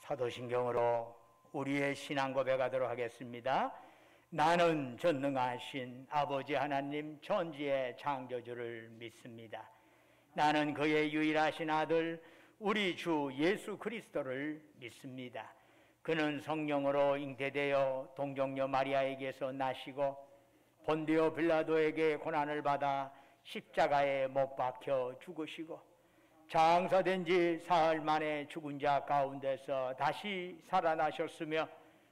사도신경으로 우리의 신앙 고백하도록 하겠습니다. 나는 전능하신 아버지 하나님 천지의 창조주를 믿습니다. 나는 그의 유일하신 아들 우리 주 예수 그리스도를 믿습니다. 그는 성령으로 잉태되어 동정녀 마리아에게서 나시고 본디오 빌라도에게 고난을 받아 십자가에 못 박혀 죽으시고 장사된 지 사흘 만에 죽은 자 가운데서 다시 살아나셨으며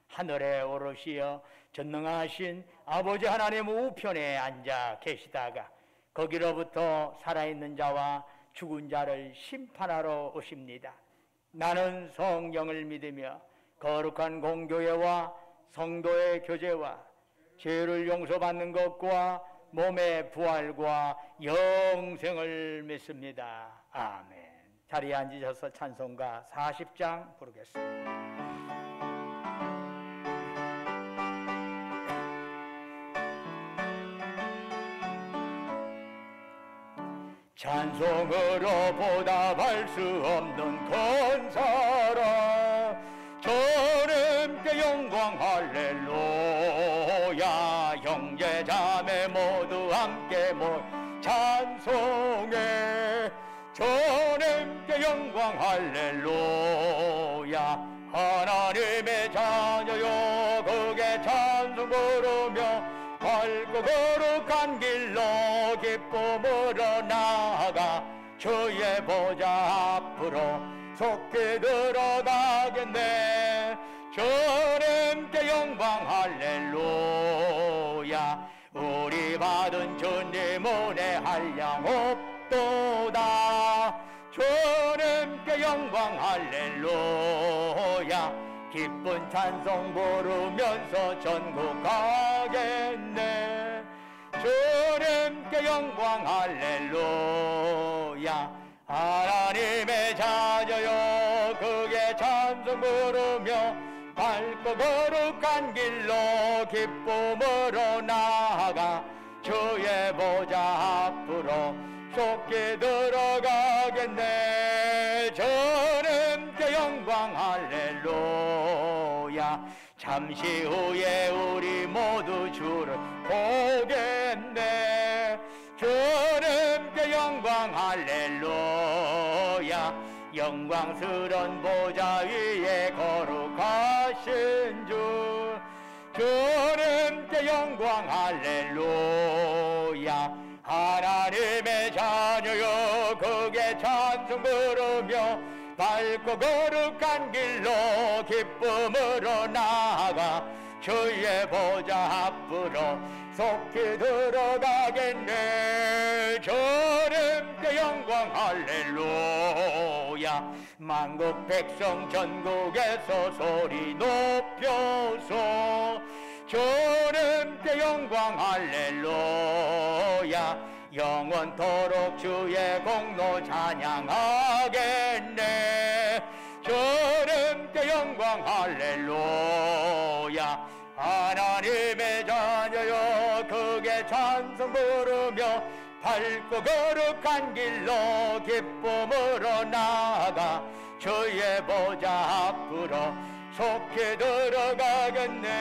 하늘에 오르시어 전능하신 아버지 하나님 우편에 앉아 계시다가 거기로부터 살아있는 자와 죽은 자를 심판하러 오십니다. 나는 성령을 믿으며 거룩한 공교회와 성도의 교제와 죄를 용서받는 것과 몸의 부활과 영생을 믿습니다. 아멘. 자리에 앉으셔서 찬송가 40장 부르겠습니다. 찬송으로 보답할 수 없는 큰 사랑 주님께 영광 할렐루야. 형제 자매 모두 함께 찬송해 주님께 영광 할렐루야. 하나님의 자녀여 그게 찬송 부르며 밝고 거룩한 길로 기쁨으로 나아가 주의 보좌 앞으로 속히 들어가겠네. 주님께 영광 할렐루야. 우리 받은 주님 은혜 한량 없도다. 주님께 영광 할렐루야. 기쁜 찬송 부르면서 전국 가겠네. 주님께 영광 할렐루야. 하나님의 자녀여 그게 찬송 부르며 밝고 거룩한 길로 기쁨으로 나아가 주의 보좌 앞으로 속히 들어가겠네. 주님께 영광 할렐루야. 잠시 후에 우리 모두 주를 보겠네. 주님께 영광 할렐루야. 영광스런 보좌 위에 거룩하신 주 주님께 영광 할렐루야. 하나님의 자녀여 그게 찬송 부르며 밝고 거룩한 길로 기쁨으로 나아가 주의 보좌 앞으로 속히 들어가겠네. 주님께 영광 할렐루야. 만국 백성 전국에서 소리 높여서 주님께 영광 할렐루야. 영원토록 주의 공로 찬양하겠네. 주님께 영광 할렐루야. 하나님의 자녀여 크게 찬송 부르며 밝고 거룩한 길로 기쁨으로 나아가 주의 보좌 앞으로 속히 들어가겠네.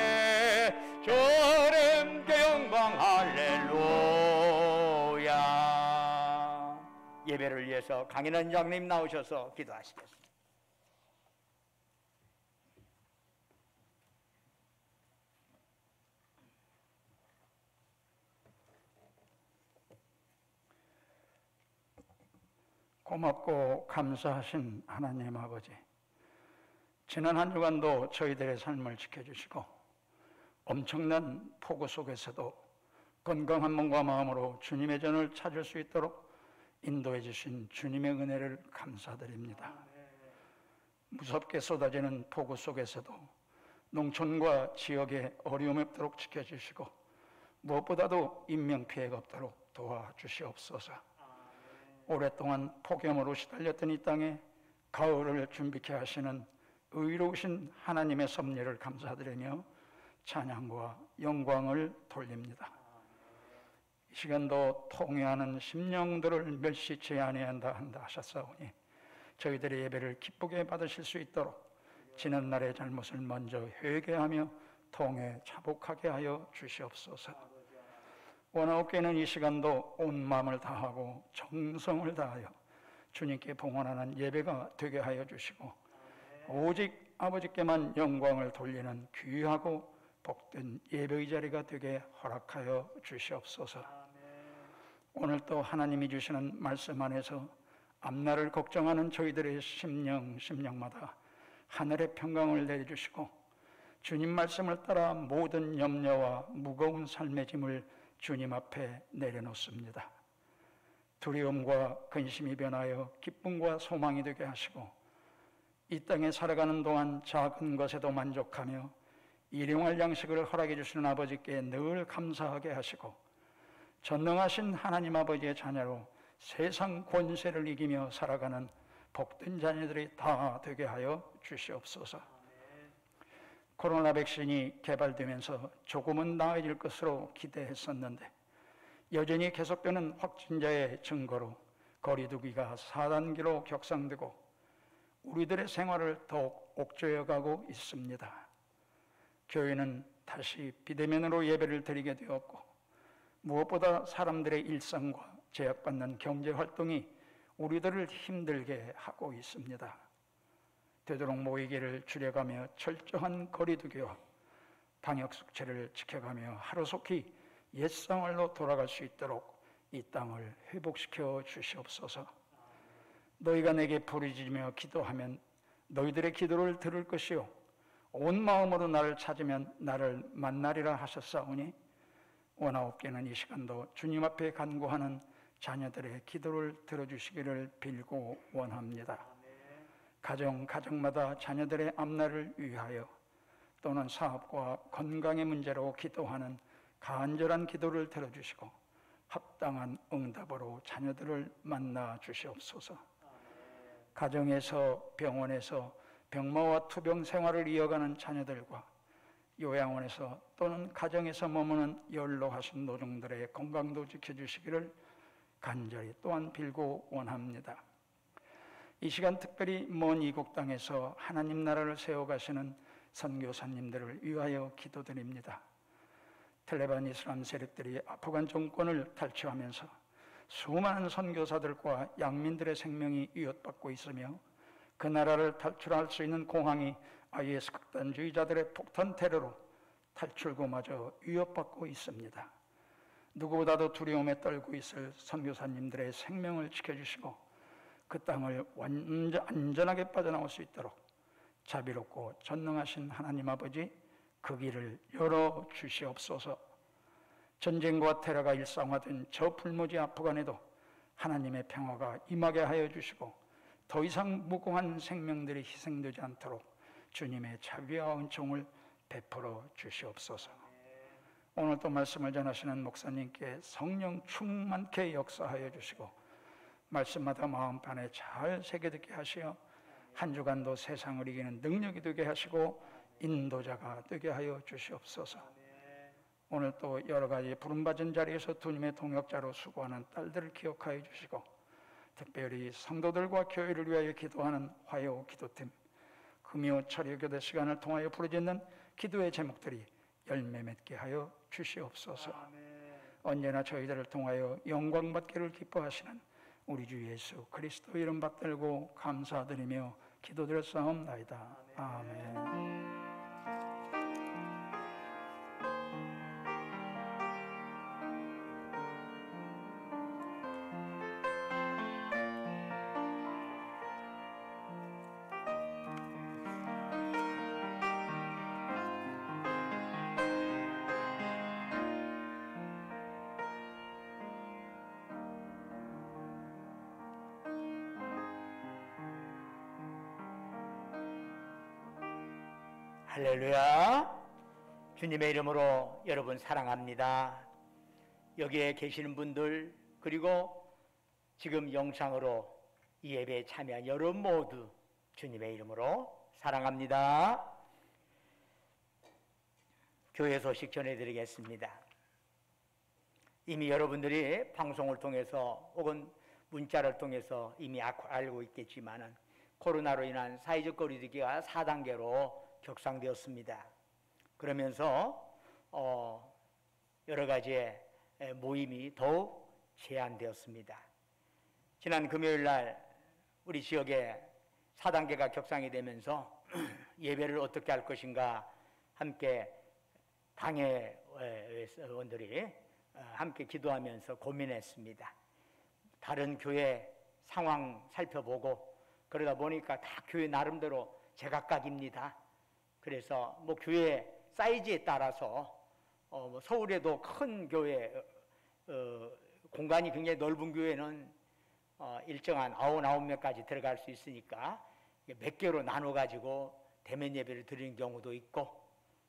주님께 영광 할렐루야. 예배를 위해서 강인원 장님 나오셔서 기도하시겠습니다. 고맙고 감사하신 하나님 아버지, 지난 한 주간도 저희들의 삶을 지켜주시고 엄청난 폭우 속에서도 건강한 몸과 마음으로 주님의 전을 찾을 수 있도록 인도해 주신 주님의 은혜를 감사드립니다. 무섭게 쏟아지는 폭우 속에서도 농촌과 지역에 어려움이 없도록 지켜주시고 무엇보다도 인명피해가 없도록 도와주시옵소서. 오랫동안 폭염으로 시달렸던 이 땅에 가을을 준비케 하시는 의로우신 하나님의 섭리를 감사드리며 찬양과 영광을 돌립니다. 이 시간도 통회하는 심령들을 멸시치 아니한다 한다 하셨사오니 저희들의 예배를 기쁘게 받으실 수 있도록 지난날의 잘못을 먼저 회개하며 통해 자복하게 하여 주시옵소서. 원하옵게는 이 시간도 온 마음을 다하고 정성을 다하여 주님께 봉헌하는 예배가 되게 하여 주시고 오직 아버지께만 영광을 돌리는 귀하고 복된 예배의 자리가 되게 허락하여 주시옵소서. 오늘 또 하나님이 주시는 말씀 안에서 앞날을 걱정하는 저희들의 심령마다 하늘의 평강을 내려주시고 주님 말씀을 따라 모든 염려와 무거운 삶의 짐을 주님 앞에 내려놓습니다. 두려움과 근심이 변하여 기쁨과 소망이 되게 하시고 이 땅에 살아가는 동안 작은 것에도 만족하며 일용할 양식을 허락해 주시는 아버지께 늘 감사하게 하시고 전능하신 하나님 아버지의 자녀로 세상 권세를 이기며 살아가는 복된 자녀들이 다 되게 하여 주시옵소서. 코로나 백신이 개발되면서 조금은 나아질 것으로 기대했었는데 여전히 계속되는 확진자의 증거로 거리두기가 4단계로 격상되고 우리들의 생활을 더욱 옥죄어가고 있습니다. 교회는 다시 비대면으로 예배를 드리게 되었고 무엇보다 사람들의 일상과 제약받는 경제활동이 우리들을 힘들게 하고 있습니다. 되도록 모이기를 줄여가며 철저한 거리두기와 방역수칙을 지켜가며 하루속히 옛생활로 돌아갈 수 있도록 이 땅을 회복시켜 주시옵소서. 너희가 내게 부르짖으며 기도하면 너희들의 기도를 들을 것이요 온 마음으로 나를 찾으면 나를 만나리라 하셨사오니 원하옵게는 이 시간도 주님 앞에 간구하는 자녀들의 기도를 들어주시기를 빌고 원합니다. 가정마다 자녀들의 앞날을 위하여 또는 사업과 건강의 문제로 기도하는 간절한 기도를 들어주시고 합당한 응답으로 자녀들을 만나 주시옵소서. 가정에서 병원에서 병마와 투병 생활을 이어가는 자녀들과 요양원에서 또는 가정에서 머무는 연로하신 노종들의 건강도 지켜주시기를 간절히 또한 빌고 원합니다. 이 시간 특별히 먼 이국 땅에서 하나님 나라를 세워가시는 선교사님들을 위하여 기도드립니다. 탈레반 이슬람 세력들이 아프간 정권을 탈취하면서 수많은 선교사들과 양민들의 생명이 위협받고 있으며 그 나라를 탈출할 수 있는 공항이 IS 극단주의자들의 폭탄 테러로 탈출구마저 위협받고 있습니다. 누구보다도 두려움에 떨고 있을 선교사님들의 생명을 지켜주시고 그 땅을 안전하게 빠져나올 수 있도록 자비롭고 전능하신 하나님 아버지 그 길을 열어주시옵소서. 전쟁과 테러가 일상화된 저 불모지 아프간에도 하나님의 평화가 임하게 하여 주시고 더 이상 무고한 생명들이 희생되지 않도록 주님의 자비와 은총을 베풀어 주시옵소서. 오늘 또 말씀을 전하시는 목사님께 성령 충만케 역사하여 주시고 말씀마다 마음판에 잘 새겨듣게 하시어 한 주간도 세상을 이기는 능력이 되게 하시고 인도자가 되게 하여 주시옵소서. 오늘 또 여러 가지 부름받은 자리에서 주님의 동역자로 수고하는 딸들을 기억하여 주시고 특별히 성도들과 교회를 위하여 기도하는 화요 기도팀 금요 철야 교대 시간을 통하여 부르짖는 기도의 제목들이 열매 맺게 하여 주시옵소서. 언제나 저희들을 통하여 영광 받기를 기뻐하시는 우리 주 예수 그리스도 이름 받들고 감사드리며 기도드렸사옵나이다. 아멘. 할렐루야. 주님의 이름으로 여러분 사랑합니다. 여기에 계시는 분들 그리고 지금 영상으로 이 예배에 참여한 여러분 모두 주님의 이름으로 사랑합니다. 교회 소식 전해드리겠습니다. 이미 여러분들이 방송을 통해서 혹은 문자를 통해서 이미 알고 있겠지만은 코로나로 인한 사회적 거리두기가 4단계로 격상되었습니다. 그러면서 여러 가지의 모임이 더욱 제한되었습니다. 지난 금요일 날 우리 지역에 4단계가 격상이 되면서 예배를 어떻게 할 것인가 함께 당회 의원들이 함께 기도하면서 고민했습니다. 다른 교회 상황 살펴보고 그러다 보니까 다 교회 나름대로 제각각입니다. 그래서 뭐 교회 사이즈에 따라서 뭐 서울에도 큰 교회 공간이 굉장히 넓은 교회는 일정한 99명까지 들어갈 수 있으니까 몇 개로 나눠 가지고 대면 예배를 드리는 경우도 있고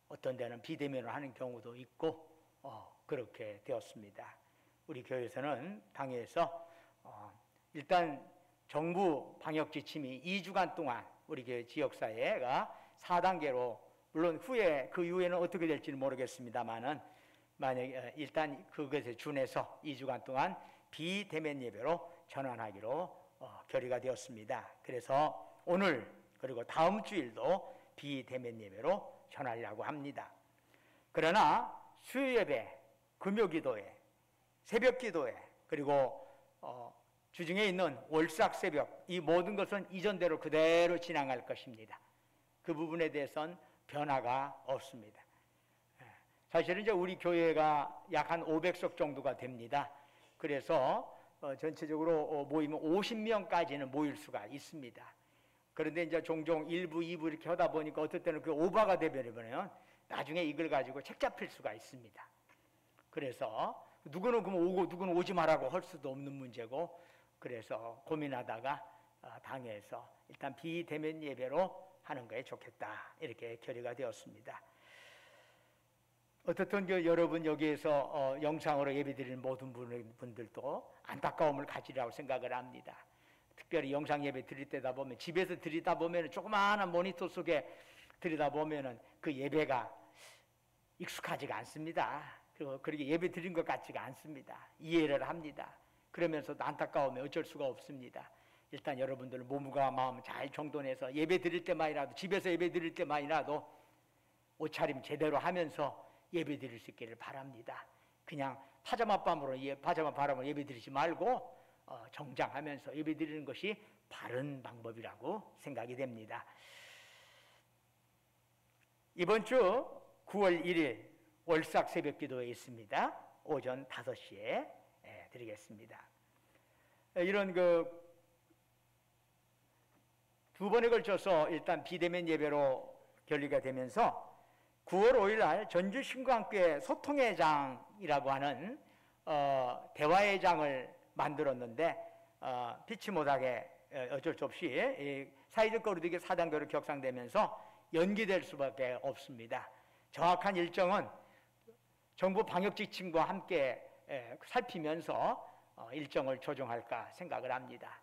어떤 데는 비대면으로 하는 경우도 있고 그렇게 되었습니다. 우리 교회에서는 당회에서 일단 정부 방역 지침이 2주간 동안 우리 교회 지역사회가 4단계로 물론 후에 그 이후에는 어떻게 될지는 모르겠습니다만은 만약에 일단 그것에 준해서 2주간 동안 비대면 예배로 전환하기로 결의가 되었습니다. 그래서 오늘 그리고 다음 주일도 비대면 예배로 전하려고 합니다. 그러나 수요 예배, 금요 기도회, 새벽 기도회 그리고 주중에 있는 월삭 새벽 이 모든 것은 이전대로 그대로 진행할 것입니다. 그 부분에 대해서는 변화가 없습니다. 사실은 이제 우리 교회가 약 한 500석 정도가 됩니다. 그래서 전체적으로 모이면 50명까지는 모일 수가 있습니다. 그런데 이제 종종 1부, 2부 이렇게 하다 보니까 어떨 때는 그 오버가 되버리면 나중에 이걸 가지고 책 잡힐 수가 있습니다. 그래서 누구는 그럼 오고 누구는 오지 말라고 할 수도 없는 문제고 그래서 고민하다가 당회에서 일단 비대면 예배로 하는 게 좋겠다 이렇게 결의가 되었습니다. 어떻든 여러분 여기에서 영상으로 예배드리는 모든 분들도 안타까움을 가지라고 생각을 합니다. 특별히 영상 예배 드릴 때다 보면 집에서 드리다 보면 조그마한 모니터 속에 드리다 보면은 그 예배가 익숙하지가 않습니다. 그리고 그렇게 예배 드린 것 같지가 않습니다. 이해를 합니다. 그러면서도 안타까움에 어쩔 수가 없습니다. 일단 여러분들 몸과 마음 잘 정돈해서 예배 드릴 때만이라도 집에서 예배 드릴 때만이라도 옷차림 제대로 하면서 예배 드릴 수 있기를 바랍니다. 그냥 파자마 바람으로 예배 드리지 말고 정장하면서 예배 드리는 것이 바른 방법이라고 생각이 됩니다. 이번 주 9월 1일 월삭 새벽 기도회 있습니다. 오전 5시에 드리겠습니다. 이런 두 번에 걸쳐서 일단 비대면 예배로 결의가 되면서 9월 5일 날 전주 신구한교회 소통의 장이라고 하는 대화의 장을 만들었는데 피치 못하게 어쩔 수 없이 사회적 거리두기 4단계로 격상되면서 연기될 수밖에 없습니다. 정확한 일정은 정부 방역 지침과 함께 살피면서 일정을 조정할까 생각을 합니다.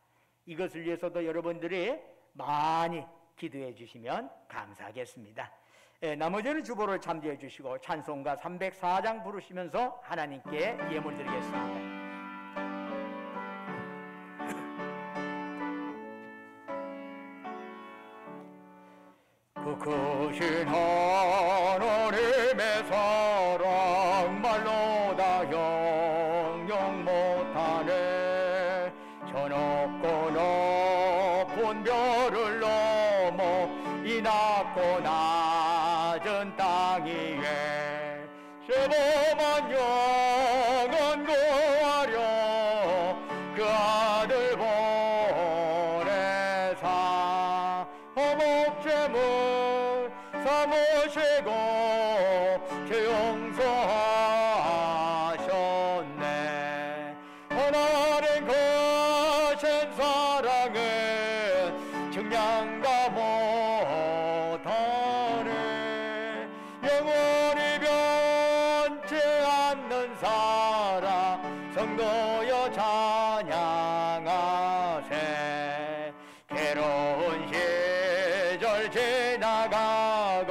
이것을 위해서도 여러분들이 많이 기도해 주시면 감사하겠습니다. 나머지는 주보를 참조해 주시고 찬송가 304장 부르시면서 하나님께 예물 드리겠습니다. 그 크신 하나님의 사랑 말로 다 형용 못하네. 저 높고 높은 별을 넘어 이 낮고 낮은 땅 위에 세범한 영원 구하려 그 아들 보내사 허목제물 삼으시고 죄 용서하셨네. 하나님 거신 사랑은 증량다 못하네. 영원히 변치 않는 사랑 성도여 찬양하세. 괴로운 시절 지나가고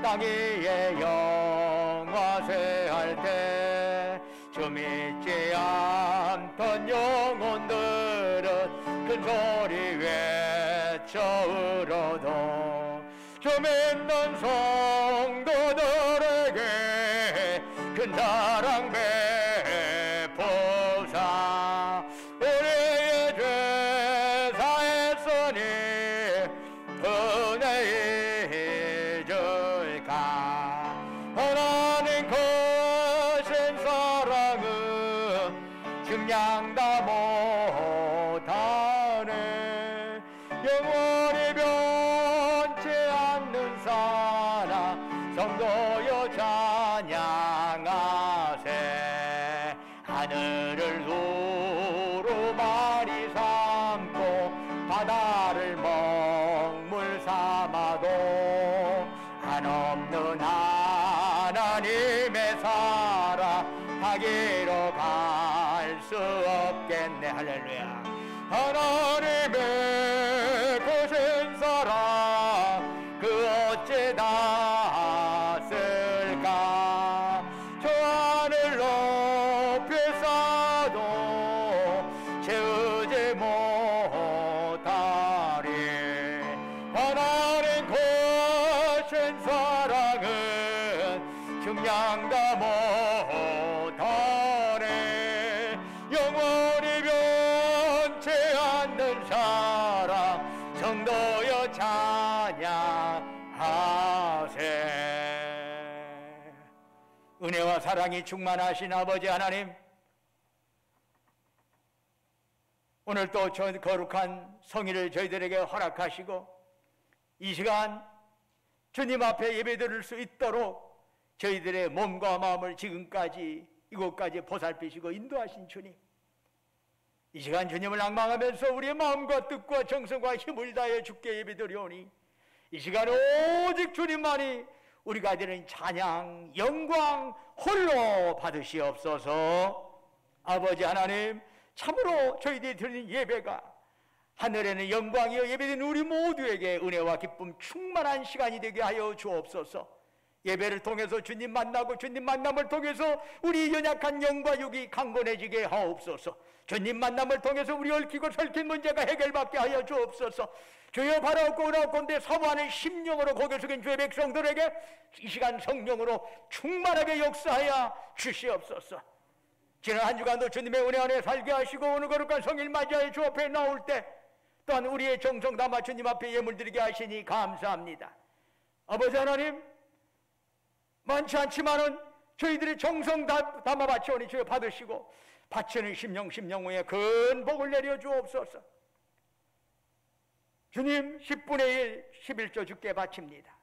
땅 위에 영화세 할 때 주 믿지 않던 영혼들은 큰 소리 서울어도 좀 있는 성도들에게 큰 사랑 베푸사 우리의 죄 사했으니 은혜 잊을까 하나님 크신 사랑은 증량다 못하네 영원히 변치 않는 사랑 성도여 찬양하세 하늘을 두루마리 삼고 바다를 먹물 삼아도 한없는 하나님의 사랑 타기로 갈 수 없겠네. 할렐루야. 하나님의 크신 사랑 그 어째 닿았을까 저 하늘 높이 쌓아도 채우지 못하리 하나님 크신 사랑은 증량다 못하네 영원히 변치 않는 사랑 성도여 찬양하세. 은혜와 사랑이 충만하신 아버지 하나님, 오늘 또 저 거룩한 성일을 저희들에게 허락하시고 이 시간 주님 앞에 예배드릴 수 있도록 저희들의 몸과 마음을 지금까지 이곳까지 보살피시고 인도하신 주님, 이 시간 주님을 앙망하면서 우리의 마음과 뜻과 정성과 힘을 다해 주께 예배드리오니 이 시간 오직 주님만이 우리가 드리는 찬양, 영광 홀로 받으시옵소서. 아버지 하나님, 참으로 저희들이 드리는 예배가 하늘에는 영광이여 예배드리는 우리 모두에게 은혜와 기쁨 충만한 시간이 되게 하여 주옵소서. 예배를 통해서 주님 만나고 주님 만남을 통해서 우리 연약한 영과 육이 강건해지게 하옵소서. 주님 만남을 통해서 우리 얽히고 설킨 문제가 해결받게 하여 주옵소서. 주여 바라옵고 원하옵건대 사모하는 심령으로 고개 숙인 주의 백성들에게 이 시간 성령으로 충만하게 역사하여 주시옵소서. 지난 한 주간도 주님의 은혜 안에 살게 하시고 오늘 거룩한 성일 맞이하여 주 앞에 나올 때 또한 우리의 정성 담아 주님 앞에 예물 드리게 하시니 감사합니다. 아버지 하나님, 많지 않지만은 저희들이 정성 담아 바치오니 주여 받으시고 바치는 심령 후에 큰 복을 내려 주옵소서. 주님, 10분의 1 11조 주께 바칩니다.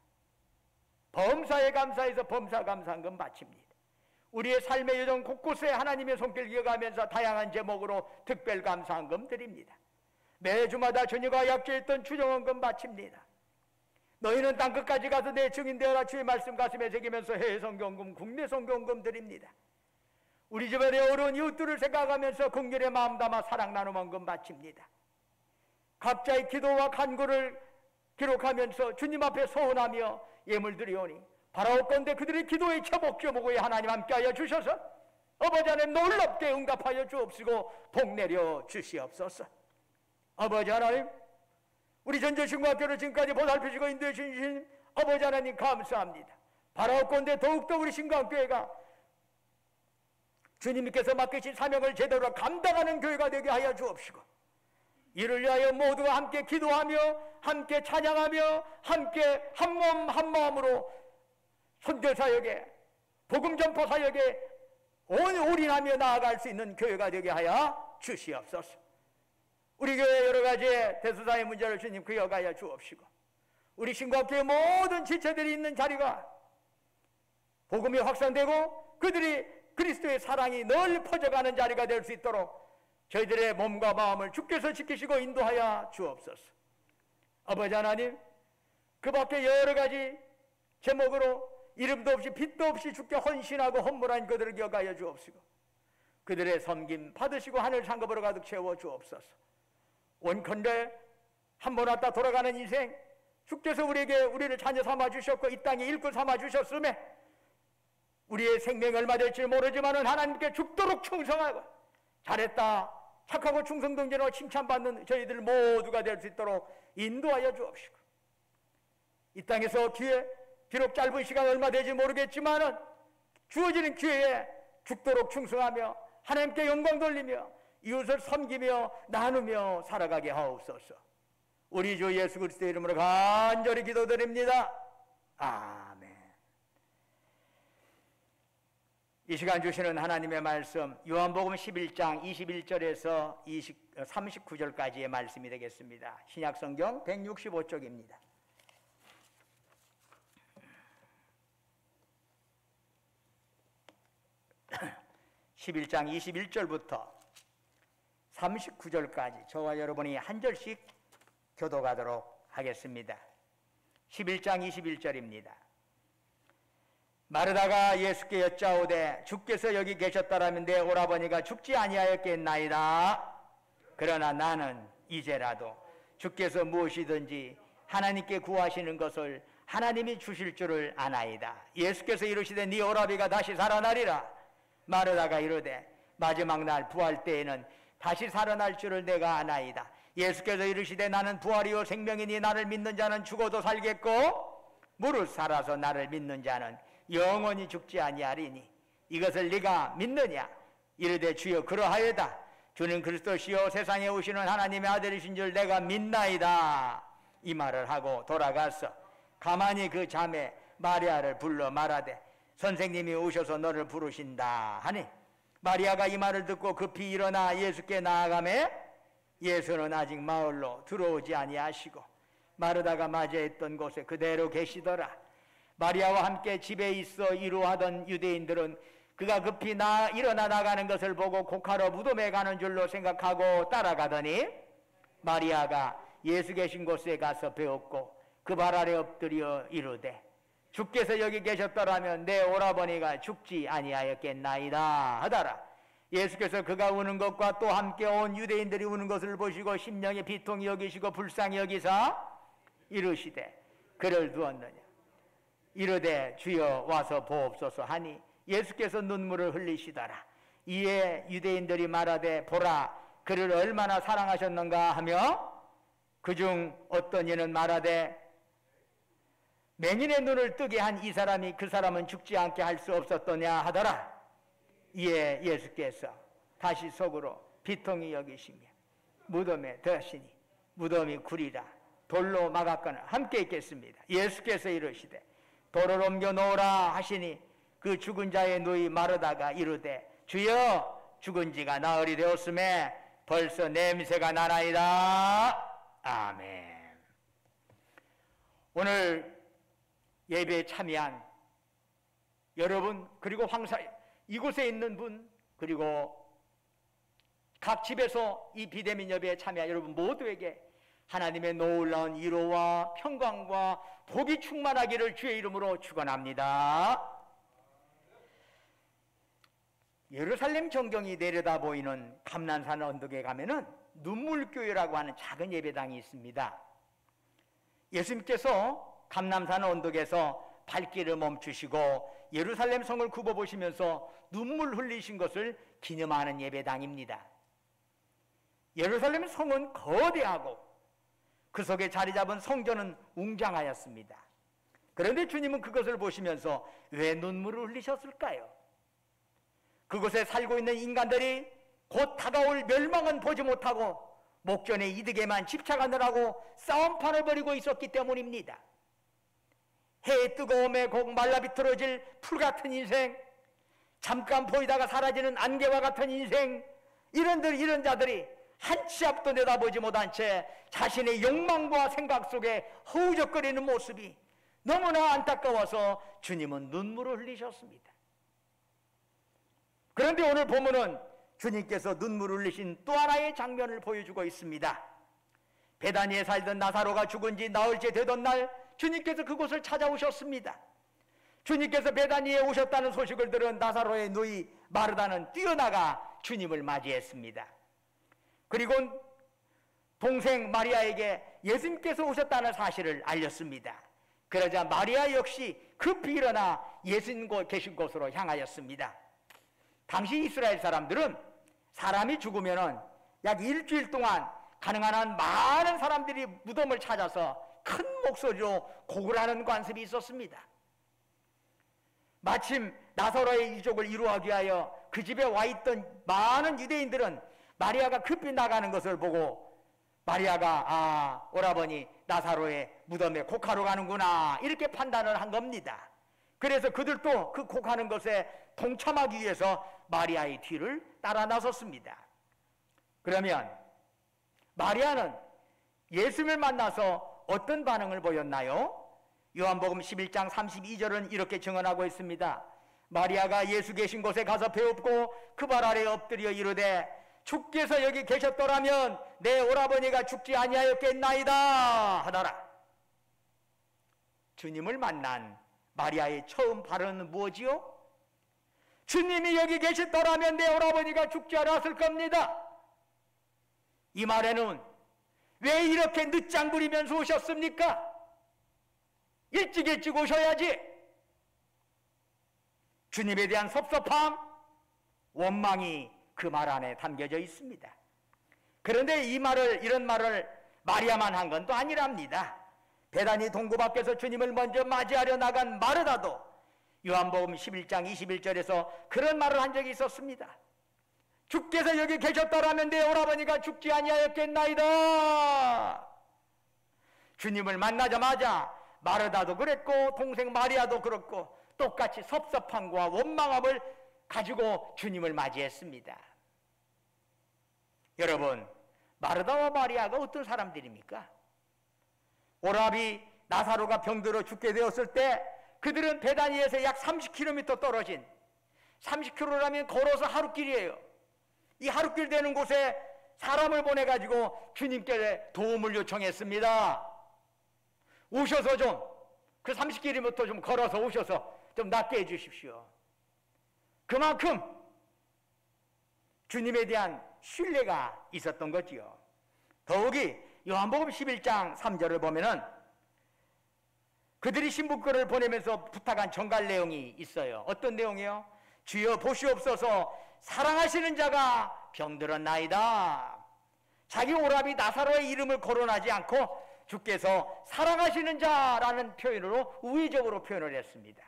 범사에 감사해서 범사 감사한금 바칩니다. 우리의 삶의 여정 곳곳에 하나님의 손길 이어가면서 다양한 제목으로 특별 감사한금 드립니다. 매주마다 주님과 약속했던 주정헌금 바칩니다. 너희는 땅끝까지 가서 내 증인되어라 주의 말씀 가슴에 새기면서 해외 선교헌금, 국내 선교헌금 드립니다. 우리 집안의 어려운 이웃들을 생각하면서 긍휼의 마음 담아 사랑 나눔 헌금 바칩니다. 각자의 기도와 간구를 기록하면서 주님 앞에 소원하며 예물 드리오니 바라옵건대 그들의 기도의 제목에 하나님 함께하여 주셔서 아버지 하나님 놀랍게 응답하여 주옵시고 복 내려 주시옵소서. 아버지 하나님, 우리 전주신고학교를 지금까지 보살피시고 인도해 주신 아버지 하나님 감사합니다. 바라옵건대 더욱더 우리 신고학교회가 주님께서 맡기신 사명을 제대로 감당하는 교회가 되게 하여 주옵시고 이를 위하여 모두가 함께 기도하며 함께 찬양하며 함께 한 몸 한 마음으로 선교사역에 복음 전포 사역에 올인하며 나아갈 수 있는 교회가 되게 하여 주시옵소서. 우리 교회 여러 가지의 대수사의 문제를 주님 기억하여 주옵시고 우리 신고학교의 모든 지체들이 있는 자리가 복음이 확산되고 그들이 그리스도의 사랑이 널리 퍼져가는 자리가 될 수 있도록 저희들의 몸과 마음을 주께서 지키시고 인도하여 주옵소서. 아버지 하나님, 그 밖에 여러 가지 제목으로 이름도 없이 빛도 없이 주께 헌신하고 헌물한 그들을 기억하여 주옵시고 그들의 섬김 받으시고 하늘 상급으로 가득 채워 주옵소서. 원컨대 한 번 왔다 돌아가는 인생 주께서 우리를 자녀 삼아 주셨고 이 땅에 일꾼 삼아 주셨음에 우리의 생명이 얼마 될지 모르지만 하나님께 죽도록 충성하고 잘했다 착하고 충성동전으로 칭찬받는 저희들 모두가 될 수 있도록 인도하여 주옵시고, 이 땅에서 기회, 비록 짧은 시간 얼마 되지 모르겠지만은 주어지는 기회에 죽도록 충성하며 하나님께 영광 돌리며 이웃을 섬기며 나누며 살아가게 하옵소서. 우리 주 예수 그리스도의 이름으로 간절히 기도드립니다. 아멘. 이 시간 주시는 하나님의 말씀, 요한복음 11장 21절에서 39절까지의 말씀이 되겠습니다. 신약성경 165쪽입니다. 11장 21절부터 39절까지 저와 여러분이 한 절씩 교독하도록 하겠습니다. 11장 21절입니다. 마르다가 예수께 여짜오되 주께서 여기 계셨더라면 내 오라버니가 죽지 아니하였겠나이다. 그러나 나는 이제라도 주께서 무엇이든지 하나님께 구하시는 것을 하나님이 주실 줄을 아나이다. 예수께서 이르시되 네 오라비가 다시 살아나리라. 마르다가 이르되 마지막 날 부활 때에는 다시 살아날 줄을 내가 아나이다. 예수께서 이르시되 나는 부활이요 생명이니 나를 믿는 자는 죽어도 살겠고 무릇 살아서 나를 믿는 자는 영원히 죽지 아니하리니 이것을 네가 믿느냐? 이르되 주여 그러하여다. 주는 그리스도시요 세상에 오시는 하나님의 아들이신 줄 내가 믿나이다. 이 말을 하고 돌아가서 가만히 그 자매 마리아를 불러 말하되 선생님이 오셔서 너를 부르신다 하니 마리아가 이 말을 듣고 급히 일어나 예수께 나아가매 예수는 아직 마을로 들어오지 아니하시고 마르다가 맞이했던 곳에 그대로 계시더라. 마리아와 함께 집에 있어 이루하던 유대인들은 그가 급히 일어나 나가는 것을 보고 곡하러 무덤에 가는 줄로 생각하고 따라가더니 마리아가 예수 계신 곳에 가서 배웠고 그 발 아래 엎드려 이르되 주께서 여기 계셨더라면 내 오라버니가 죽지 아니하였겠나이다 하더라. 예수께서 그가 우는 것과 또 함께 온 유대인들이 우는 것을 보시고 심령의 비통이 여기시고 불쌍히 여기사 이르시되 그를 두었느냐. 이르되 주여 와서 보옵소서 하니 예수께서 눈물을 흘리시더라. 이에 유대인들이 말하되 보라 그를 얼마나 사랑하셨는가 하며 그중 어떤 이는 말하되 맹인의 눈을 뜨게 한 이 사람이 그 사람은 죽지 않게 할 수 없었더냐 하더라. 이에 예수께서 다시 속으로 비통히 여기시며 무덤에 드시니 무덤이 구리라 돌로 막았거나 함께 있겠습니다. 예수께서 이르시되 돌을 옮겨 놓으라 하시니 그 죽은 자의 누이 마르다가 이르되 주여 죽은 지가 나흘이 되었음에 벌써 냄새가 나나이다. 아멘. 오늘 예배에 참여한 여러분 그리고 이곳에 있는 분 그리고 각 집에서 이 비대면 예배에 참여한 여러분 모두에게 하나님의 놀라운 위로와 평강과 복이 충만하기를 주의 이름으로 축원합니다. 예루살렘 전경이 내려다 보이는 감난산 언덕에 가면은 눈물교회라고 하는 작은 예배당이 있습니다. 예수님께서 감난산 언덕에서 발길을 멈추시고 예루살렘 성을 굽어보시면서 눈물 흘리신 것을 기념하는 예배당입니다. 예루살렘 성은 거대하고 그 속에 자리 잡은 성전은 웅장하였습니다. 그런데 주님은 그것을 보시면서 왜 눈물을 흘리셨을까요? 그곳에 살고 있는 인간들이 곧 다가올 멸망은 보지 못하고 목전의 이득에만 집착하느라고 싸움판을 벌이고 있었기 때문입니다. 해의 뜨거움에 곧 말라비틀어질 풀 같은 인생, 잠깐 보이다가 사라지는 안개와 같은 인생, 이런 자들이 한 치 앞도 내다보지 못한 채 자신의 욕망과 생각 속에 허우적거리는 모습이 너무나 안타까워서 주님은 눈물을 흘리셨습니다. 그런데 오늘 보면은 주님께서 눈물을 흘리신 또 하나의 장면을 보여주고 있습니다. 베다니에 살던 나사로가 죽은 지 나흘째 되던 날 주님께서 그곳을 찾아오셨습니다. 주님께서 베다니에 오셨다는 소식을 들은 나사로의 누이 마르다는 뛰어나가 주님을 맞이했습니다. 그리고 동생 마리아에게 예수님께서 오셨다는 사실을 알렸습니다. 그러자 마리아 역시 급히 일어나 예수님 계신 곳으로 향하였습니다. 당시 이스라엘 사람들은 사람이 죽으면 약 일주일 동안 가능한 한 많은 사람들이 무덤을 찾아서 큰 목소리로 곡을 하는 관습이 있었습니다. 마침 나사로의 이족을 이루하기 위하여 그 집에 와 있던 많은 유대인들은 마리아가 급히 나가는 것을 보고 마리아가 오라버니 나사로의 무덤에 곡하러 가는구나 이렇게 판단을 한 겁니다. 그래서 그들도 그 곡하는 것에 동참하기 위해서 마리아의 뒤를 따라 나섰습니다. 그러면 마리아는 예수님을 만나서 어떤 반응을 보였나요? 요한복음 11장 32절은 이렇게 증언하고 있습니다. 마리아가 예수 계신 곳에 가서 배웁고 그 발 아래에 엎드려 이르되 주께서 여기 계셨더라면 내 오라버니가 죽지 아니하였겠나이다 하더라. 주님을 만난 마리아의 처음 발언은 무엇이요? 주님이 여기 계셨더라면 내 오라버니가 죽지 않았을 겁니다. 이 말에는 왜 이렇게 늦장 부리면서 오셨습니까? 일찍 오셔야지. 주님에 대한 섭섭함, 원망이 그 말 안에 담겨져 있습니다. 그런데 이런 말을 마리아만 한 건 또 아니랍니다. 베다니 동굴 밖에서 주님을 먼저 맞이하려 나간 마르다도 요한복음 11장 21절에서 그런 말을 한 적이 있었습니다. 주께서 여기 계셨더라면 내 오라버니가 죽지 아니하였겠나이다. 주님을 만나자마자 마르다도 그랬고 동생 마리아도 그렇고 똑같이 섭섭함과 원망함을 가지고 주님을 맞이했습니다. 여러분, 마르다와 마리아가 어떤 사람들입니까? 오라비 나사로가 병들어 죽게 되었을 때 그들은 베다니에서 약 30km 떨어진 30km라면 걸어서 하루길이에요. 이 하루길 되는 곳에 사람을 보내가지고 주님께 도움을 요청했습니다. 오셔서 좀 그 30km 좀 걸어서 오셔서 좀 낫게 해주십시오. 그만큼 주님에 대한 신뢰가 있었던 거지요. 더욱이 요한복음 11장 3절을 보면은 그들이 신부권을 보내면서 부탁한 정갈 내용이 있어요. 어떤 내용이요? 주여 보시옵소서 사랑하시는 자가 병들었나이다. 자기 오라비 나사로의 이름을 거론하지 않고 주께서 사랑하시는 자라는 표현으로 우회적으로 표현을 했습니다.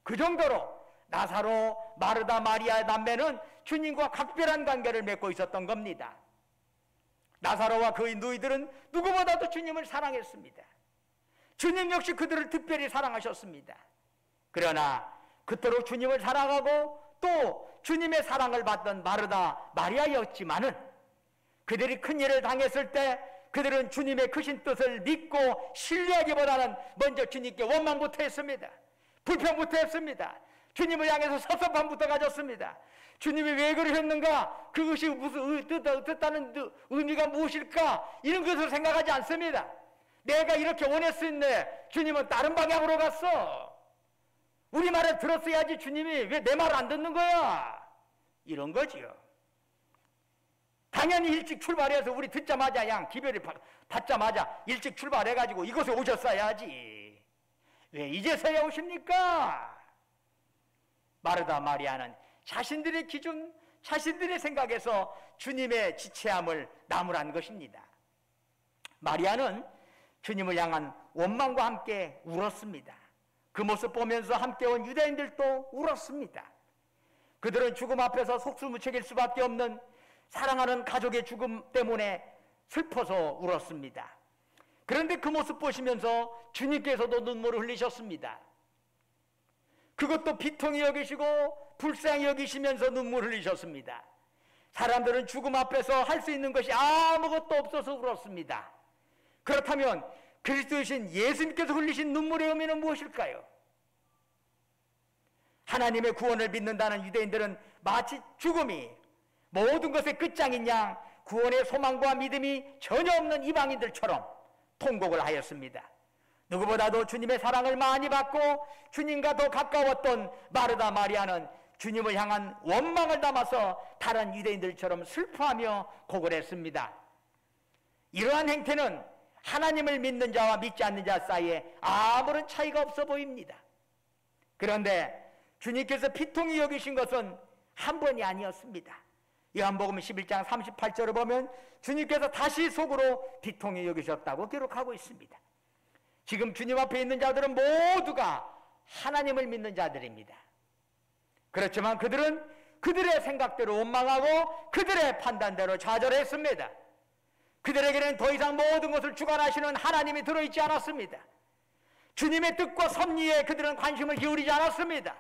그 정도로 나사로, 마르다, 마리아의 남매는 주님과 각별한 관계를 맺고 있었던 겁니다. 나사로와 그의 누이들은 누구보다도 주님을 사랑했습니다. 주님 역시 그들을 특별히 사랑하셨습니다. 그러나 그토록 주님을 사랑하고 또 주님의 사랑을 받던 마르다, 마리아였지만은 그들이 큰일을 당했을 때 그들은 주님의 크신 뜻을 믿고 신뢰하기보다는 먼저 주님께 원망부터 했습니다. 불평부터 했습니다. 주님을 향해서 섭섭함부터 가졌습니다. 주님이 왜 그러셨는가? 그것이 무슨 뜻하는 의미가 무엇일까? 이런 것을 생각하지 않습니다. 내가 이렇게 원했었는데 주님은 다른 방향으로 갔어. 우리 말을 들었어야지 주님이 왜 내 말을 안 듣는 거야? 이런 거지요. 당연히 일찍 출발해서 우리 듣자마자 그냥 기별이 받자마자 일찍 출발해가지고 이곳에 오셨어야지. 왜 이제서야 오십니까? 마르다 마리아는 자신들의 기준, 자신들의 생각에서 주님의 지체함을 나무란 것입니다. 마리아는 주님을 향한 원망과 함께 울었습니다. 그 모습 보면서 함께 온 유대인들도 울었습니다. 그들은 죽음 앞에서 속수무책일 수밖에 없는 사랑하는 가족의 죽음 때문에 슬퍼서 울었습니다. 그런데 그 모습 보시면서 주님께서도 눈물을 흘리셨습니다. 그것도 비통히 여기시고 불쌍히 여기시면서 눈물을 흘리셨습니다. 사람들은 죽음 앞에서 할 수 있는 것이 아무것도 없어서 울었습니다. 그렇다면 그리스도이신 예수님께서 흘리신 눈물의 의미는 무엇일까요? 하나님의 구원을 믿는다는 유대인들은 마치 죽음이 모든 것의 끝장인 양 구원의 소망과 믿음이 전혀 없는 이방인들처럼 통곡을 하였습니다. 누구보다도 주님의 사랑을 많이 받고 주님과 더 가까웠던 마르다 마리아는 주님을 향한 원망을 담아서 다른 유대인들처럼 슬퍼하며 곡을 했습니다. 이러한 행태는 하나님을 믿는 자와 믿지 않는 자 사이에 아무런 차이가 없어 보입니다. 그런데 주님께서 비통히 여기신 것은 한 번이 아니었습니다. 요한복음 11장 38절을 보면 주님께서 다시 속으로 비통히 여기셨다고 기록하고 있습니다. 지금 주님 앞에 있는 자들은 모두가 하나님을 믿는 자들입니다. 그렇지만 그들은 그들의 생각대로 원망하고 그들의 판단대로 좌절했습니다. 그들에게는 더 이상 모든 것을 주관하시는 하나님이 들어있지 않았습니다. 주님의 뜻과 섭리에 그들은 관심을 기울이지 않았습니다.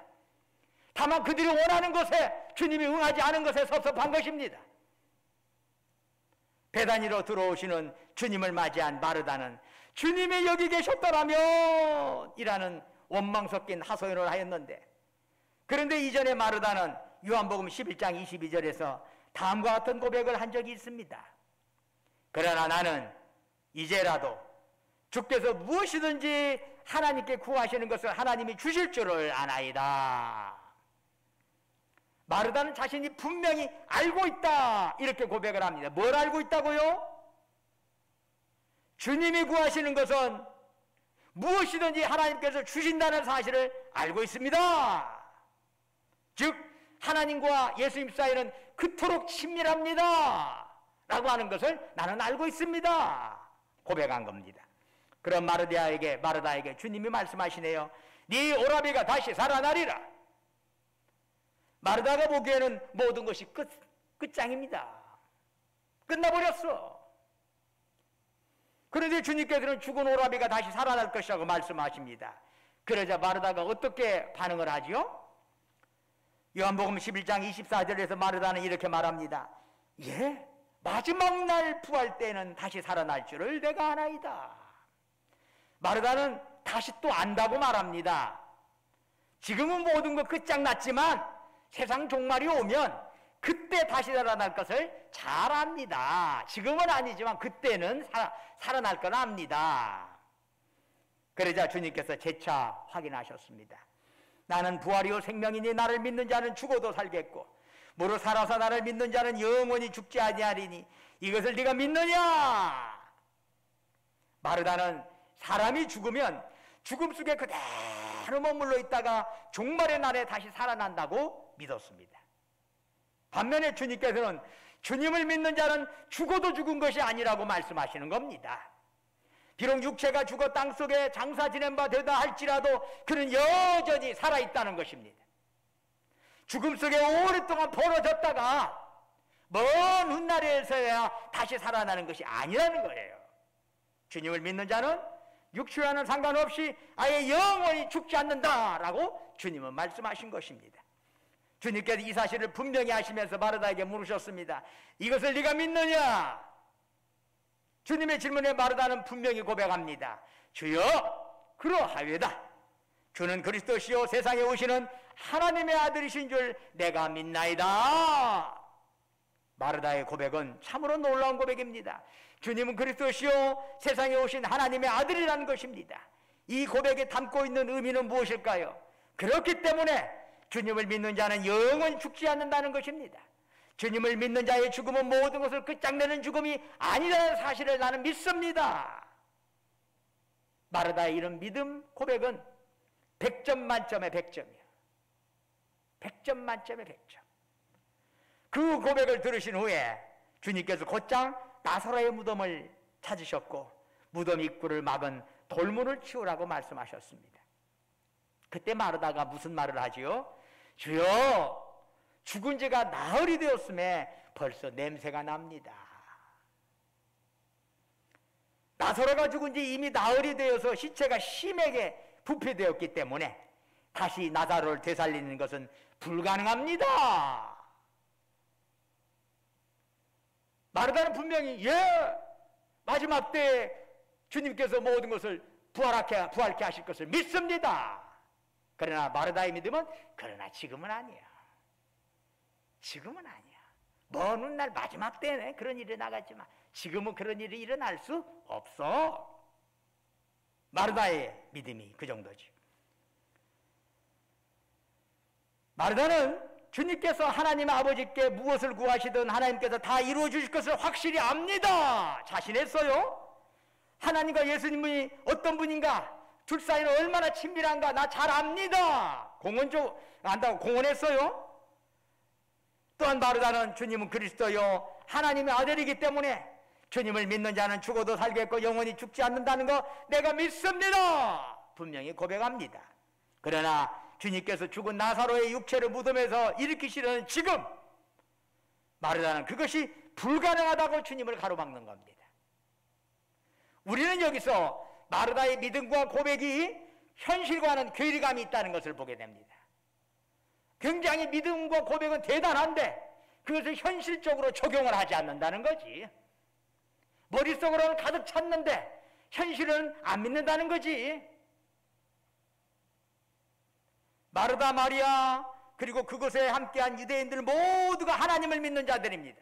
다만 그들이 원하는 것에 주님이 응하지 않은 것에 섭섭한 것입니다. 베다니로 들어오시는 주님을 맞이한 마르다는 주님이 여기 계셨더라면 이라는 원망 섞인 하소연을 하였는데, 그런데 이전에 마르다는 요한복음 11장 22절에서 다음과 같은 고백을 한 적이 있습니다. 그러나 나는 이제라도 주께서 무엇이든지 하나님께 구하시는 것을 하나님이 주실 줄을 아나이다. 마르다는 자신이 분명히 알고 있다 이렇게 고백을 합니다. 뭘 알고 있다고요? 주님이 구하시는 것은 무엇이든지 하나님께서 주신다는 사실을 알고 있습니다. 즉 하나님과 예수님 사이는 그토록 친밀합니다 라고 하는 것을 나는 알고 있습니다 고백한 겁니다. 그런 마르다에게 주님이 말씀하시네요. 네 오라비가 다시 살아나리라. 마르다가 보기에는 모든 것이 끝장입니다. 끝나버렸어. 그런데 주님께서는 죽은 오라비가 다시 살아날 것이라고 말씀하십니다. 그러자 마르다가 어떻게 반응을 하지요? 요한복음 11장 24절에서 마르다는 이렇게 말합니다. 예, 마지막 날 부활 때는 다시 살아날 줄을 내가 아나이다. 마르다는 다시 또 안다고 말합니다. 지금은 모든 것 끝장났지만 세상 종말이 오면 그때 다시 살아날 것을 잘 압니다. 지금은 아니지만 그때는 살아날 건 압니다. 그러자 주님께서 재차 확인하셨습니다. 나는 부활이요 생명이니 나를 믿는 자는 죽어도 살겠고 무릇 살아서 나를 믿는 자는 영원히 죽지 아니하리니 이것을 네가 믿느냐? 마르다는 사람이 죽으면 죽음 속에 그대로 머물러 있다가 종말의 날에 다시 살아난다고 믿었습니다. 반면에 주님께서는 주님을 믿는 자는 죽어도 죽은 것이 아니라고 말씀하시는 겁니다. 비록 육체가 죽어 땅속에 장사 지낸 바 되다 할지라도 그는 여전히 살아있다는 것입니다. 죽음 속에 오랫동안 벌어졌다가 먼 훗날에서야 다시 살아나는 것이 아니라는 거예요. 주님을 믿는 자는 육체와는 상관없이 아예 영원히 죽지 않는다라고 주님은 말씀하신 것입니다. 주님께서 이 사실을 분명히 하시면서 마르다에게 물으셨습니다. 이것을 네가 믿느냐? 주님의 질문에 마르다는 분명히 고백합니다. 주여, 그러하외다. 주는 그리스도시요 세상에 오시는 하나님의 아들이신 줄 내가 믿나이다. 마르다의 고백은 참으로 놀라운 고백입니다. 주님은 그리스도시요 세상에 오신 하나님의 아들이라는 것입니다. 이 고백에 담고 있는 의미는 무엇일까요? 그렇기 때문에 주님을 믿는 자는 영원히 죽지 않는다는 것입니다. 주님을 믿는 자의 죽음은 모든 것을 끝장내는 죽음이 아니라는 사실을 나는 믿습니다. 마르다의 이런 믿음 고백은 100점 만점에 100점이야. 100점 만점에 100점. 그 고백을 들으신 후에 주님께서 곧장 나사로의 무덤을 찾으셨고 무덤 입구를 막은 돌문을 치우라고 말씀하셨습니다. 그때 마르다가 무슨 말을 하지요? 주여, 죽은 지가 나흘이 되었음에 벌써 냄새가 납니다. 나사로가 죽은 지 이미 나흘이 되어서 시체가 심하게 부패되었기 때문에 다시 나사로를 되살리는 것은 불가능합니다. 마르다는 분명히 마지막 때에 주님께서 모든 것을 부활케 하실 것을 믿습니다. 그러나 마르다의 믿음은 그러나 지금은 아니야. 지금은 아니야. 먼 훗날 마지막 때에 그런 일이 나갔지만 지금은 그런 일이 일어날 수 없어. 마르다의 믿음이 그 정도지. 마르다는 주님께서 하나님 아버지께 무엇을 구하시든 하나님께서 다 이루어 주실 것을 확실히 압니다. 자신했어요. 하나님과 예수님이 어떤 분인가, 둘 사이는 얼마나 친밀한가 나 잘 압니다. 안다고 공언했어요. 또한 마르다는 주님은 그리스도요 하나님의 아들이기 때문에 주님을 믿는 자는 죽어도 살겠고 영원히 죽지 않는다는 거 내가 믿습니다 분명히 고백합니다. 그러나 주님께서 죽은 나사로의 육체를 무덤에서 일으키시려는 지금 마르다는 그것이 불가능하다고 주님을 가로막는 겁니다. 우리는 여기서 마르다의 믿음과 고백이 현실과는 괴리감이 있다는 것을 보게 됩니다. 굉장히 믿음과 고백은 대단한데 그것을 현실적으로 적용을 하지 않는다는 거지. 머릿속으로는 가득 찼는데 현실은 안 믿는다는 거지. 마르다, 마리아 그리고 그곳에 함께한 유대인들 모두가 하나님을 믿는 자들입니다.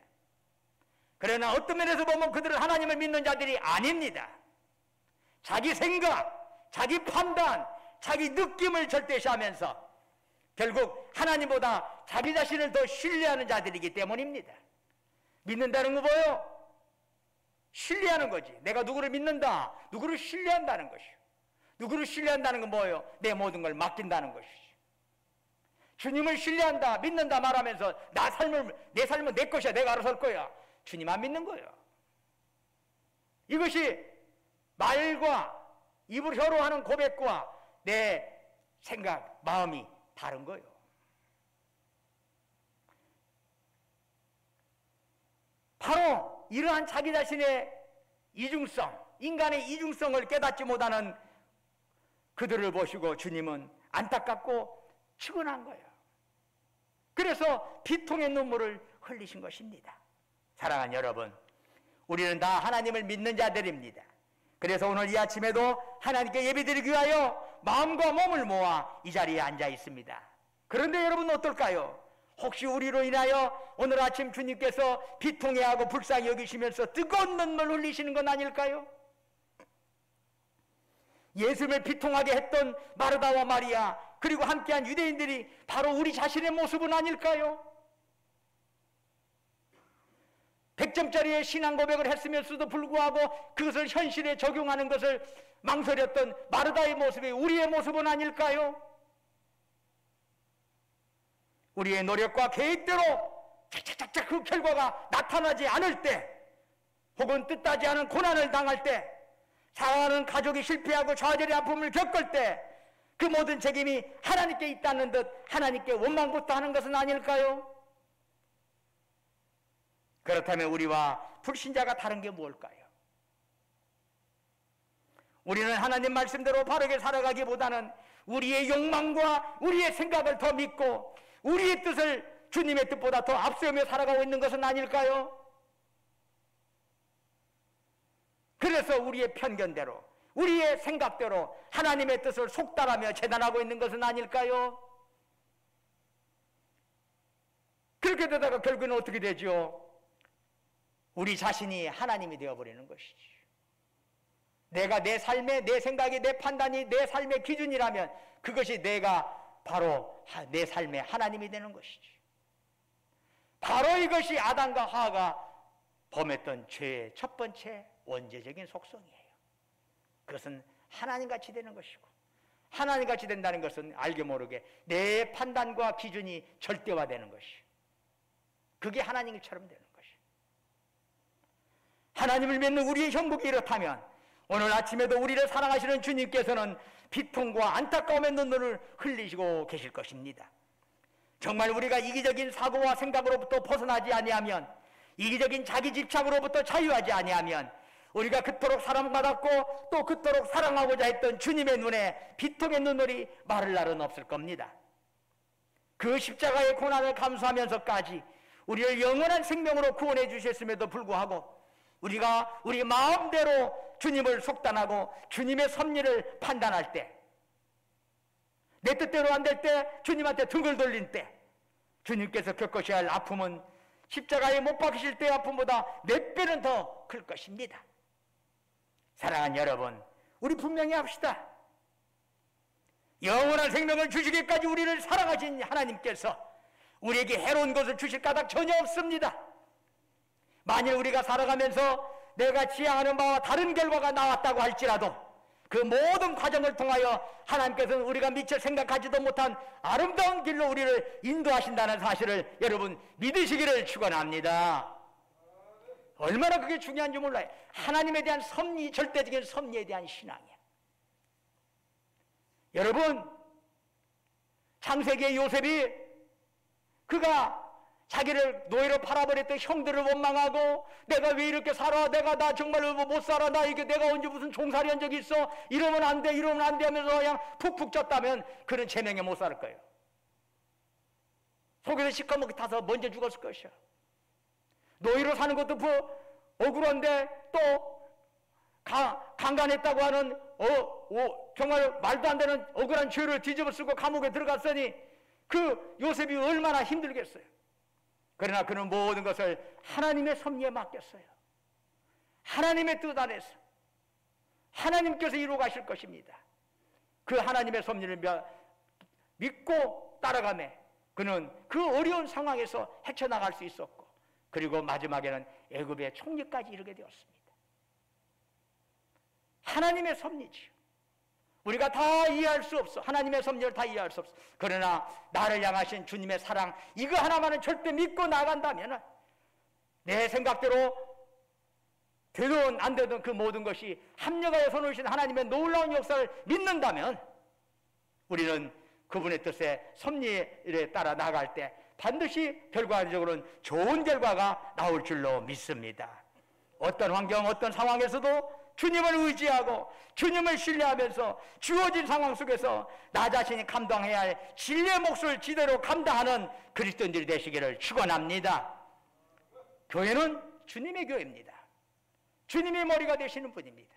그러나 어떤 면에서 보면 그들은 하나님을 믿는 자들이 아닙니다. 자기 생각, 자기 판단, 자기 느낌을 절대시하면서 결국 하나님보다 자기 자신을 더 신뢰하는 자들이기 때문입니다. 믿는다는 거 뭐예요? 신뢰하는 거지. 내가 누구를 믿는다, 누구를 신뢰한다는 것이요. 누구를 신뢰한다는 건 뭐예요? 내 모든 걸 맡긴다는 것이지. 주님을 신뢰한다, 믿는다 말하면서 내 삶은 내 것이야, 내가 알아서 할 거야. 주님 안 믿는 거예요. 이것이 말과 입을 혀로 하는 고백과 내 생각, 마음이 다른 거예요. 바로 이러한 자기 자신의 이중성, 인간의 이중성을 깨닫지 못하는 그들을 보시고 주님은 안타깝고 측은한 거예요. 그래서 비통의 눈물을 흘리신 것입니다. 사랑하는 여러분, 우리는 다 하나님을 믿는 자들입니다. 그래서 오늘 이 아침에도 하나님께 예배드리기 위하여 마음과 몸을 모아 이 자리에 앉아 있습니다. 그런데 여러분 어떨까요? 혹시 우리로 인하여 오늘 아침 주님께서 비통해하고 불쌍히 여기시면서 뜨거운 눈물 흘리시는 건 아닐까요? 예수님을 비통하게 했던 마르다와 마리아 그리고 함께한 유대인들이 바로 우리 자신의 모습은 아닐까요? 100점짜리의 신앙 고백을 했으면서도 불구하고 그것을 현실에 적용하는 것을 망설였던 마르다의 모습이 우리의 모습은 아닐까요? 우리의 노력과 계획대로 착착착착 그 결과가 나타나지 않을 때 혹은 뜻하지 않은 고난을 당할 때 사랑하는 가족이 실패하고 좌절의 아픔을 겪을 때 그 모든 책임이 하나님께 있다는 듯 하나님께 원망부터 것은 아닐까요? 그렇다면 우리와 불신자가 다른 게 뭘까요? 우리는 하나님 말씀대로 바르게 살아가기보다는 우리의 욕망과 우리의 생각을 더 믿고 우리의 뜻을 주님의 뜻보다 더 앞세우며 살아가고 있는 것은 아닐까요? 그래서 우리의 편견대로 우리의 생각대로 하나님의 뜻을 속달하며 재단하고 있는 것은 아닐까요? 그렇게 되다가 결국에는 어떻게 되죠? 우리 자신이 하나님이 되어버리는 것이지. 내가 내 삶의 내 생각이 내 판단이 내 삶의 기준이라면 그것이 내가 바로 내 삶의 하나님이 되는 것이지. 바로 이것이 아담과 하와가 범했던 죄의 첫 번째 원죄적인 속성이에요. 그것은 하나님같이 되는 것이고 하나님같이 된다는 것은 알게 모르게 내 판단과 기준이 절대화되는 것이에요. 그게 하나님처럼 되는 것이에요. 하나님을 믿는 우리의 형국이 이렇다면 오늘 아침에도 우리를 사랑하시는 주님께서는 비통과 안타까움의 눈물을 흘리시고 계실 것입니다. 정말 우리가 이기적인 사고와 생각으로부터 벗어나지 아니하면 이기적인 자기 집착으로부터 자유하지 아니하면 우리가 그토록 사랑받았고 또 그토록 사랑하고자 했던 주님의 눈에 비통의 눈물이 마를 날은 없을 겁니다. 그 십자가의 고난을 감수하면서까지 우리를 영원한 생명으로 구원해 주셨음에도 불구하고 우리가 우리 마음대로 주님을 속단하고 주님의 섭리를 판단할 때 내 뜻대로 안 될 때 주님한테 등을 돌린 때 주님께서 겪으셔야 할 아픔은 십자가에 못 박히실 때의 아픔보다 몇 배는 더 클 것입니다. 사랑하는 여러분, 우리 분명히 합시다. 영원한 생명을 주시기까지 우리를 사랑하신 하나님께서 우리에게 해로운 것을 주실 까닭 전혀 없습니다. 만일 우리가 살아가면서 내가 지향하는 바와 다른 결과가 나왔다고 할지라도 그 모든 과정을 통하여 하나님께서는 우리가 미처 생각하지도 못한 아름다운 길로 우리를 인도하신다는 사실을 여러분 믿으시기를 축원합니다. 얼마나 그게 중요한지 몰라요. 하나님에 대한 섭리, 절대적인 섭리에 대한 신앙이에요. 여러분, 창세기의 요셉이 그가 자기를 노예로 팔아버렸던 형들을 원망하고 내가 왜 이렇게 살아? 나 정말 못 살아. 내가 언제 무슨 종살이 한 적이 있어? 이러면 안 돼 하면서 그냥 푹푹 쪘다면 그는 제명에 못 살 거예요. 속에서 시커멓게 타서 먼저 죽었을 것이야. 노예로 사는 것도 억울한데 또 강간했다고 하는 정말 말도 안 되는 억울한 죄를 뒤집어 쓰고 감옥에 들어갔으니 그 요셉이 얼마나 힘들겠어요. 그러나 그는 모든 것을 하나님의 섭리에 맡겼어요. 하나님의 뜻 안에서 하나님께서 이루어 가실 것입니다. 그 하나님의 섭리를 믿고 따라가며 그는 그 어려운 상황에서 헤쳐나갈 수 있었고, 그리고 마지막에는 애굽의 총리까지 이르게 되었습니다. 하나님의 섭리지요. 우리가 다 이해할 수 없어. 하나님의 섭리를 다 이해할 수 없어. 그러나 나를 향하신 주님의 사랑, 이거 하나만은 절대 믿고 나간다면 내 생각대로 되든 안 되든 그 모든 것이 합력하여 손으신 하나님의 놀라운 역사를 믿는다면 우리는 그분의 뜻에 섭리에 따라 나갈 때 반드시 결과적으로는 좋은 결과가 나올 줄로 믿습니다. 어떤 환경, 어떤 상황에서도 주님을 의지하고 주님을 신뢰하면서 주어진 상황 속에서 나 자신이 감당해야 할 진리의 몫을 지대로 감당하는 그리스도인들이 되시기를 축원합니다. 교회는 주님의 교회입니다. 주님의 머리가 되시는 분입니다.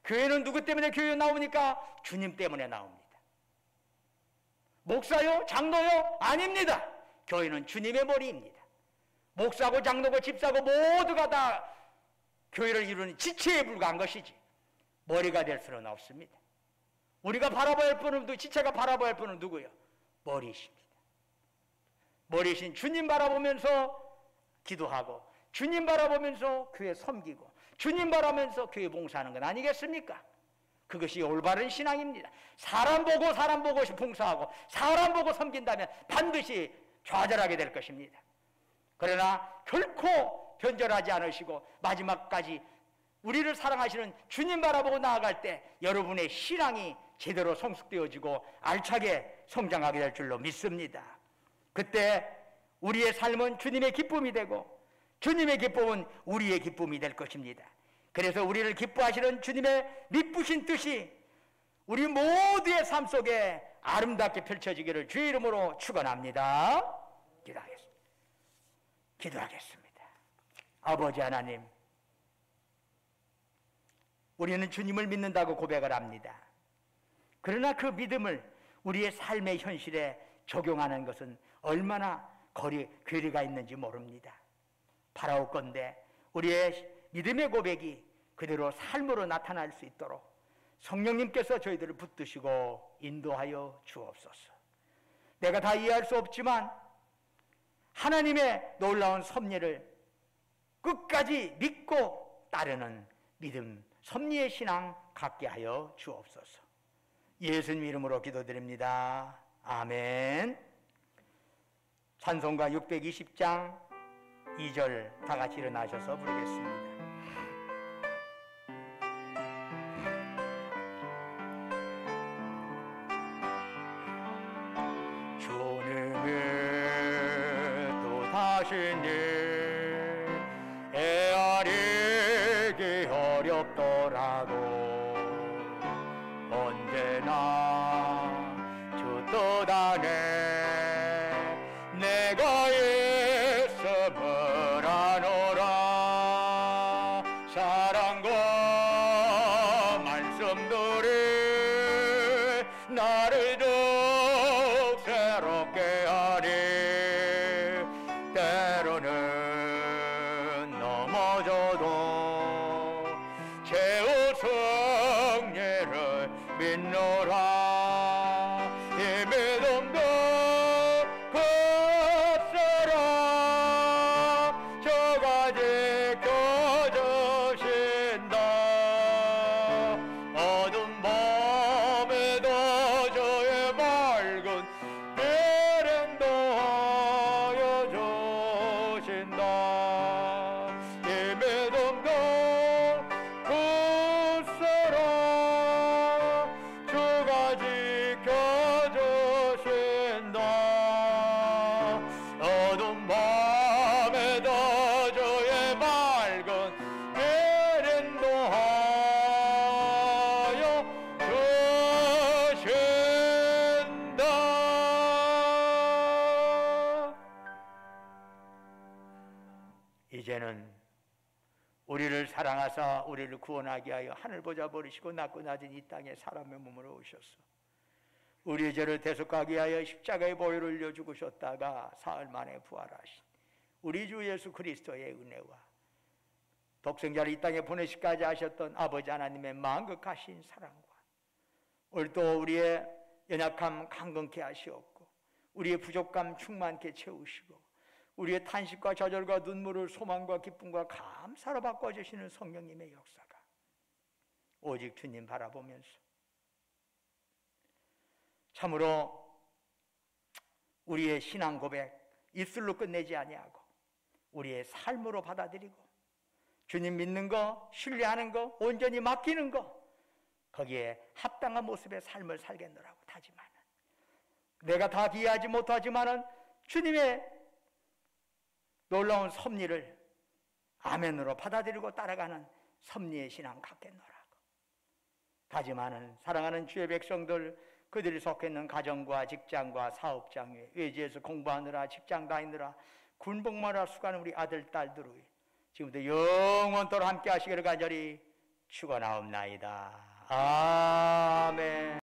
교회는 누구 때문에 교회에 나오니까? 주님 때문에 나옵니다. 목사요? 장로요? 아닙니다. 교회는 주님의 머리입니다. 목사고 장로고 집사고 모두가 다 교회를 이루는 지체에 불과한 것이지 머리가 될 수는 없습니다. 우리가 바라봐야 할 분은 지체가 바라봐야 할 분은 누구요? 머리이십니다. 머리이신 주님 바라보면서 기도하고 주님 바라보면서 교회 섬기고 주님 바라보면서 교회 봉사하는 건 아니겠습니까? 그것이 올바른 신앙입니다. 사람 보고 봉사하고 사람 보고 섬긴다면 반드시 좌절하게 될 것입니다. 그러나 결코 변절하지 않으시고 마지막까지 우리를 사랑하시는 주님 바라보고 나아갈 때 여러분의 신앙이 제대로 성숙되어지고 알차게 성장하게 될 줄로 믿습니다. 그때 우리의 삶은 주님의 기쁨이 되고 주님의 기쁨은 우리의 기쁨이 될 것입니다. 그래서 우리를 기뻐하시는 주님의 미쁘신 뜻이 우리 모두의 삶 속에 아름답게 펼쳐지기를 주의 이름으로 축원합니다. 기도하겠습니다. 아버지 하나님, 우리는 주님을 믿는다고 고백을 합니다. 그러나 그 믿음을 우리의 삶의 현실에 적용하는 것은 얼마나 괴리가 있는지 모릅니다. 바라옵건대 우리의 믿음의 고백이 그대로 삶으로 나타날 수 있도록 성령님께서 저희들을 붙드시고 인도하여 주옵소서. 내가 다 이해할 수 없지만 하나님의 놀라운 섭리를 끝까지 믿고 따르는 믿음, 섭리의 신앙 갖게 하여 주옵소서. 예수님 이름으로 기도드립니다. 아멘. 찬송가 620장 2절 다 같이 일어나셔서 부르겠습니다. 주님이 애아리기 어렵더라도 언제나 주 뜻 안에 내가 있음을 아노라. 사랑과 말씀들이 나를 더욱 새롭게 하리. 때로는 넘어져도 최후 승리를 믿노라. 이 믿음도 굳세라. 저가 지켜주신다. 어둠 사랑하사 우리를 구원하게 하여 하늘 보좌 버리시고 낮고 낮은 이 땅에 사람의 몸으로 오셨소. 우리의 죄를 대속하게 하여 십자가의 보혈을 흘려 죽으셨다가 사흘 만에 부활하신 우리 주 예수 그리스도의 은혜와 독생자를 이 땅에 보내시기까지 하셨던 아버지 하나님의 만극하신 사랑과 오늘도 우리의 연약함 강건케 하시옵고 우리의 부족감 충만케 채우시고 우리의 탄식과 좌절과 눈물을 소망과 기쁨과 감사로 바꿔주시는 성령님의 역사가 오직 주님 바라보면서 참으로 우리의 신앙 고백 입술로 끝내지 아니하고 우리의 삶으로 받아들이고 주님 믿는 거, 신뢰하는 거, 온전히 맡기는 거 거기에 합당한 모습의 삶을 살겠노라고 다짐하는 내가 다 이해하지 못하지만은 주님의 놀라운 섭리를 아멘으로 받아들이고 따라가는 섭리의 신앙 갖겠노라고 다짐하는 사랑하는 주의 백성들 그들이 속해 있는 가정과 직장과 사업장 위에 외지에서 공부하느라 직장 다니느라 군복무하느라 수고하는 우리 아들 딸들 위해 지금부터 영원토록 함께 하시기를 간절히 축원하옵나이다. 아멘.